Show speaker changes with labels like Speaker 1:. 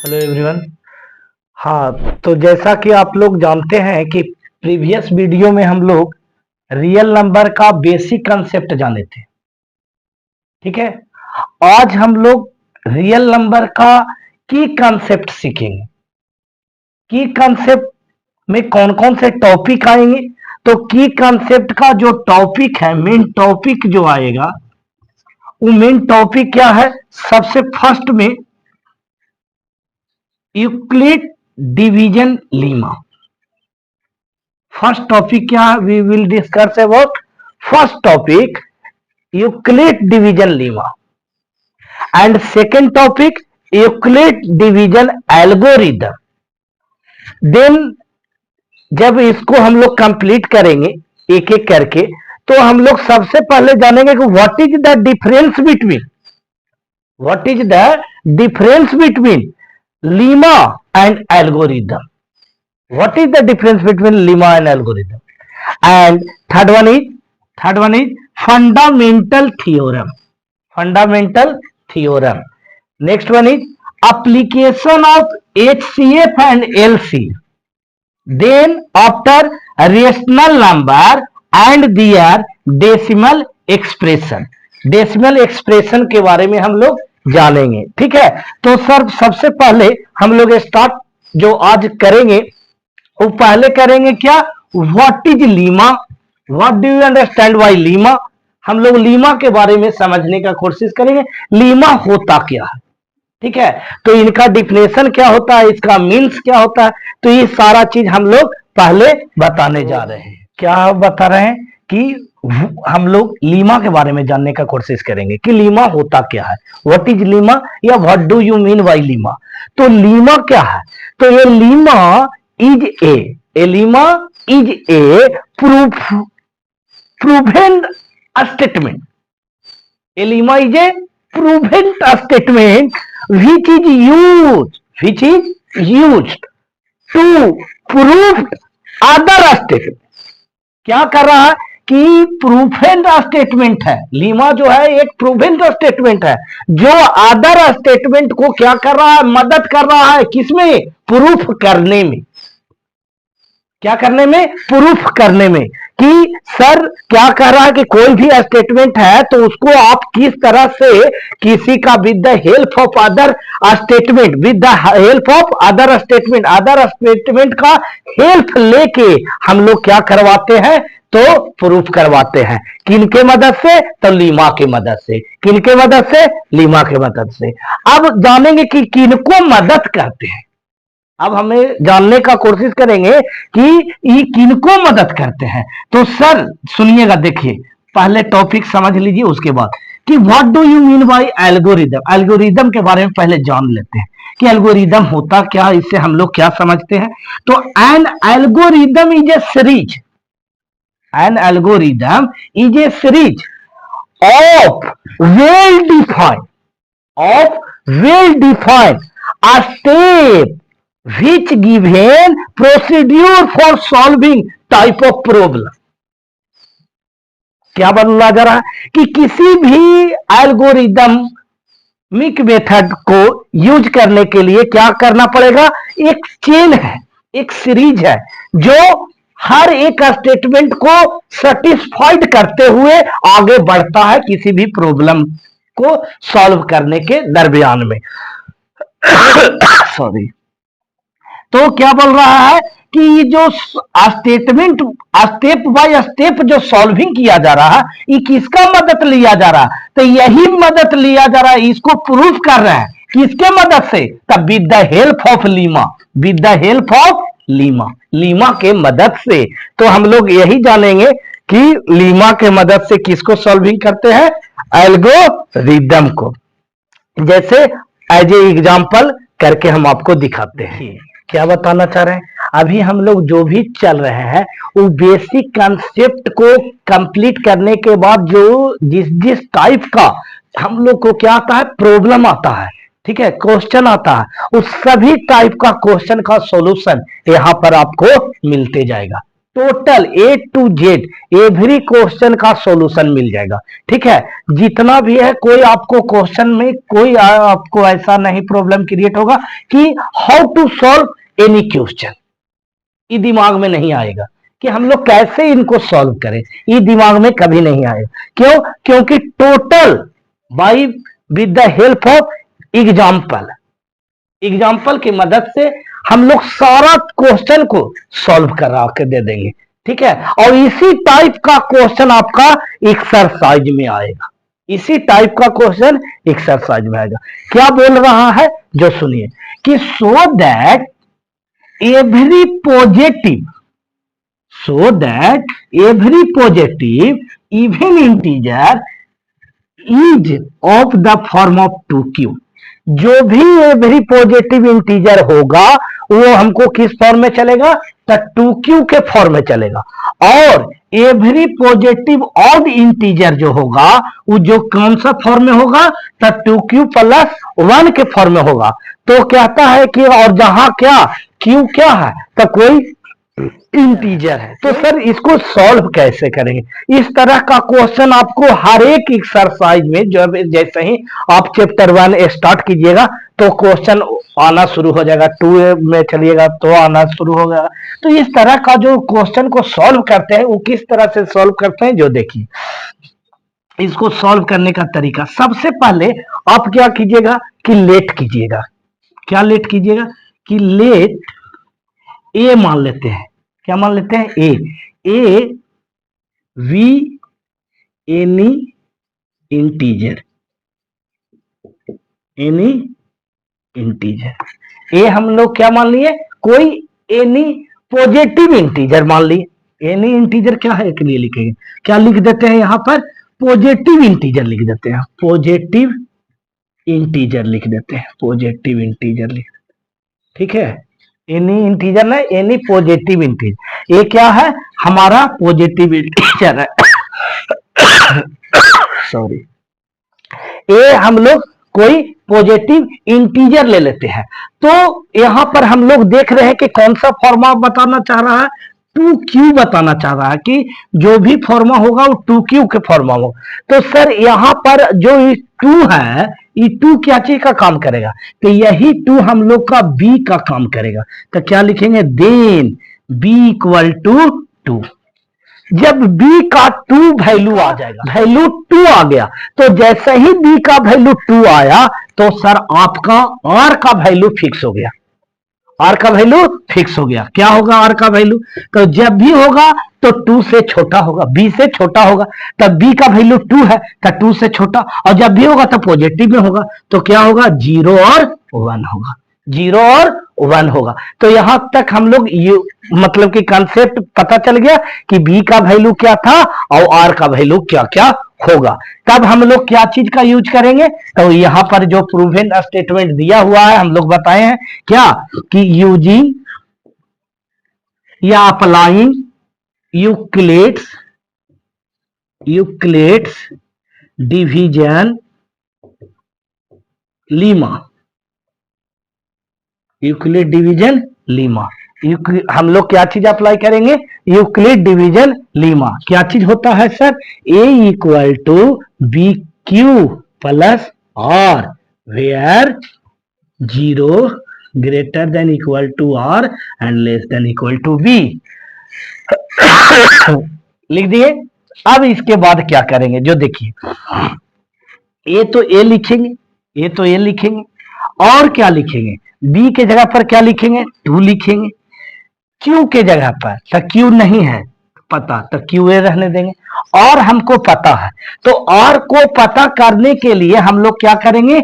Speaker 1: Hello everyone. हाँ, तो जैसा कि आप लोग जानते हैं कि प्रीवियस वीडियो में हम लोग रियल नंबर का बेसिक कंसेप्ट जाने थे। ठीक है, आज हम लोग रियल नंबर का की कंसेप्ट सीखेंगे। की कंसेप्ट में कौन कौन से टॉपिक आएंगे, तो की कंसेप्ट का जो टॉपिक है, मेन टॉपिक जो आएगा, वो मेन टॉपिक क्या है? सबसे फर्स्ट में Euclid division lemma. First topic क्या है? We will discuss about first topic Euclid division lemma and second topic Euclid division algorithm. Then जब इसको हम लोग कंप्लीट करेंगे एक एक करके, तो हम लोग सबसे पहले जानेंगे कि what is the difference between Lima and algorithm. What is the difference between lemma and algorithm? And third one is fundamental theorem. Next one is application of HCF and LCM. Then after rational number and their decimal expression. Decimal expression के बारे में हम लोग जानेंगे। ठीक है, तो sir सबसे पहले हम लोग स्टार्ट जो आज करेंगे वो पहले करेंगे क्या? What is Lima, what do you understand by Lima. हम लोग लीमा के बारे में समझने का कोशिश करेंगे, लीमा होता क्या है। ठीक है, तो इनका डिफिनेशन क्या होता है, इसका मीन्स क्या होता है, तो ये सारा चीज हम लोग पहले बताने जा रहे हैं। क्या बता रहे हैं कि हम लोग लीमा के बारे में जानने का कोशिश करेंगे कि लीमा होता क्या है, व्हाट इज लीमा या what do you mean by Lima. तो लीमा क्या है? तो ये Lima is a lemma is a proven statement. A lemma is a proven statement which is used to prove other statement. क्या कर रहा है कि प्रूफेन स्टेटमेंट है। लीमा जो है एक प्रूफेन स्टेटमेंट है जो अदर स्टेटमेंट को क्या कर रहा है? मदद कर रहा है किसमें? प्रूफ करने में। क्या करने में? प्रूफ करने में। कि सर क्या कह रहा है कि कोई भी स्टेटमेंट है तो उसको आप किस तरह से किसी का with the help of other statement का हेल्प लेके हम लोग क्या करवाते हैं? तो प्रूफ करवाते हैं। किनके मदद से? तो लीमा की मदद से। किनके मदद से? लीमा की मदद से। अब जानेंगे कि किनको मदद करते हैं। अब हमें जानने का कोशिश करेंगे कि ये किनको मदद करते हैं। तो सर सुनिएगा, देखिए पहले टॉपिक समझ लीजिए, उसके बाद कि what do you mean by algorithm. Algorithm के बारे में पहले जान लेते हैं कि एल्गोरिदम होता क्या, इससे हम लोग क्या समझते हैं। तो N algorithm is a series of well defined step which given procedure for solving type of problem। क्या बोला जा रहा है कि किसी भी एल्गोरिदमिक मेथड को यूज करने के लिए क्या करना पड़ेगा? एक चेन है, एक सीरीज है जो हर एक स्टेटमेंट को सेटिस्फाइड करते हुए आगे बढ़ता है किसी भी प्रॉब्लम को सॉल्व करने के दरमियान में। सॉरी। तो क्या बोल रहा है कि ये जो स्टेटमेंट स्टेप बाय स्टेप जो सॉल्विंग किया जा रहा है, ये किसका मदद लिया जा रहा है? तो यही मदद लिया जा रहा है, इसको प्रूफ कर रहा है किसके मदद से? तब with the help of Lima के मदद से। तो हम लोग यही जानेंगे कि लीमा के मदद से किसको सॉल्विंग करते हैं? एल्गोरिदम को। जैसे एज ए एग्जांपल करके हम आपको दिखाते हैं। क्या बताना चाह रहे हैं? अभी हम लोग जो भी चल रहे हैं वो बेसिक कंसेप्ट को कंप्लीट करने के बाद जो जिस टाइप का हम लोग को क्या आता है? प्रॉब्लम आता है। ठीक है, क्वेश्चन आता है, उस सभी टाइप का क्वेश्चन का सॉल्यूशन यहाँ पर आपको मिलते जाएगा। Total A to Z every question का सॉल्यूशन मिल जाएगा। ठीक है, जितना भी है, कोई आपको क्वेश्चन में कोई आपको ऐसा नहीं प्रॉब्लम क्रिएट होगा कि how to solve any question, ये दिमाग में नहीं आएगा कि हम लोग कैसे इनको सॉल्व करें, ये दिमाग में कभी नहीं आएगा। क्यों? क्योंकि total by with the help of example की मदद से हम लोग सारा क्वेश्चन को सॉल्व करा के दे देंगे। ठीक है, और इसी टाइप का क्वेश्चन आपका एक्सरसाइज में आएगा, इसी टाइप का क्वेश्चन एक्सरसाइज में आएगा। क्या बोल रहा है जो सुनिए कि so that every positive even integer is of the form of 2q। जो भी एवरी पॉजिटिव इंटीजर होगा वो हमको किस फॉर्म में चलेगा? तो 2q के फॉर्म में चलेगा। और एवरी पॉजिटिव ऑड इंटीजर जो होगा वो जो कौन सा फॉर्म में होगा? तो 2q प्लस 1 के फॉर्म में होगा। तो कहता है कि और जहां क्या q क्या है? तो कोई इंटीजर है। तो सर इसको सॉल्व कैसे करेंगे? इस तरह का क्वेश्चन आपको हर एक एक्सरसाइज में जब जैसे ही आप चैप्टर 1 स्टार्ट कीजिएगा तो क्वेश्चन आना शुरू हो जाएगा, 2 में चलिएगा तो आना शुरू हो जाएगा। तो इस तरह का जो क्वेश्चन को सॉल्व करते हैं वो किस तरह से सॉल्व करते हैं जो देखिए। इसको सॉल्व करने का तरीका, सबसे पहले आप क्या कीजिएगा कि लेट कीजिएगा। क्या लेट कीजिएगा कि लेट ए मान लेते हैं। क्या मान लेते हैं? A V any integer a हम लोग क्या मान लिए? कोई एनी पॉजिटिव इंटीजर मान लिए। एनी इंटीजर क्या है के लिए लिखेंगे? क्या लिख देते हैं यहां पर? पॉजिटिव इंटीजर लिख देते हैं। पॉजिटिव इंटीजर लिख देते हैं। पॉजिटिव इंटीजर लिख देते हैं। ठीक है, एनी इंटीजर ना, एनी पॉजिटिव इंटीजर। ये क्या है? हमारा पॉजिटिव इंटीजर है। सॉरी, ये हम लोग कोई पॉजिटिव इंटीजर ले लेते हैं। तो यहां पर हम लोग देख रहे हैं कि कौन सा फॉर्मा बताना चाह रहा है? 2q बताना चाह रहा है कि जो भी फॉर्मा होगा वो 2q के फॉर्मा होगा। तो सर यहाँ पर जो 2 है, ये 2 क्या चीज का काम करेगा? तो यही 2 हम लोग का b का काम करेगा। तो क्या लिखेंगे? Then b equal to 2। जब b का 2 वैल्यू आ जाएगा, वैल्यू 2 आ गया, तो जैसे ही b का वैल्यू 2 आया तो सर आपका r का वैल्यू फिक्स हो गया। आर का वैल्यू फिक्स हो गया। क्या होगा आर का वैल्यू? तो जब भी होगा तो 2 से छोटा होगा, b से छोटा होगा। तब b का वैल्यू 2 है तो 2 से छोटा, और जब भी होगा तो पॉजिटिव में होगा। तो क्या होगा? 0 और 1 होगा। 0 और 1 होगा। तो यहां तक हम लोग मतलब कि कंसेप्ट पता चल गया कि b का वैल्यू क्या था और r का वैल्यू क्या क्या होगा। तब हम लोग क्या चीज का यूज करेंगे? तो यहां पर जो प्रूवन स्टेटमेंट दिया हुआ है हम लोग बताए हैं क्या कि यूजिंग या applying Euclid's division lemma. Euclid division lemma, हम लोग क्या चीज अप्लाई करेंगे? Euclid division lemma. क्या चीज होता है sir? a equal to b q plus r where 0 greater than equal to r and less than equal to b. लिख दिए। अब इसके बाद क्या करेंगे जो देखिए, ए तो ए लिखेंगे, और क्या लिखेंगे? बी के जगह पर क्या लिखेंगे? 2 लिखेंगे। क्यू के जगह पर तो क्यू नहीं है पता, तो क्यू ए रहने देंगे। और हमको पता है, तो और को पता करने के लिए हम लोग क्या करेंगे?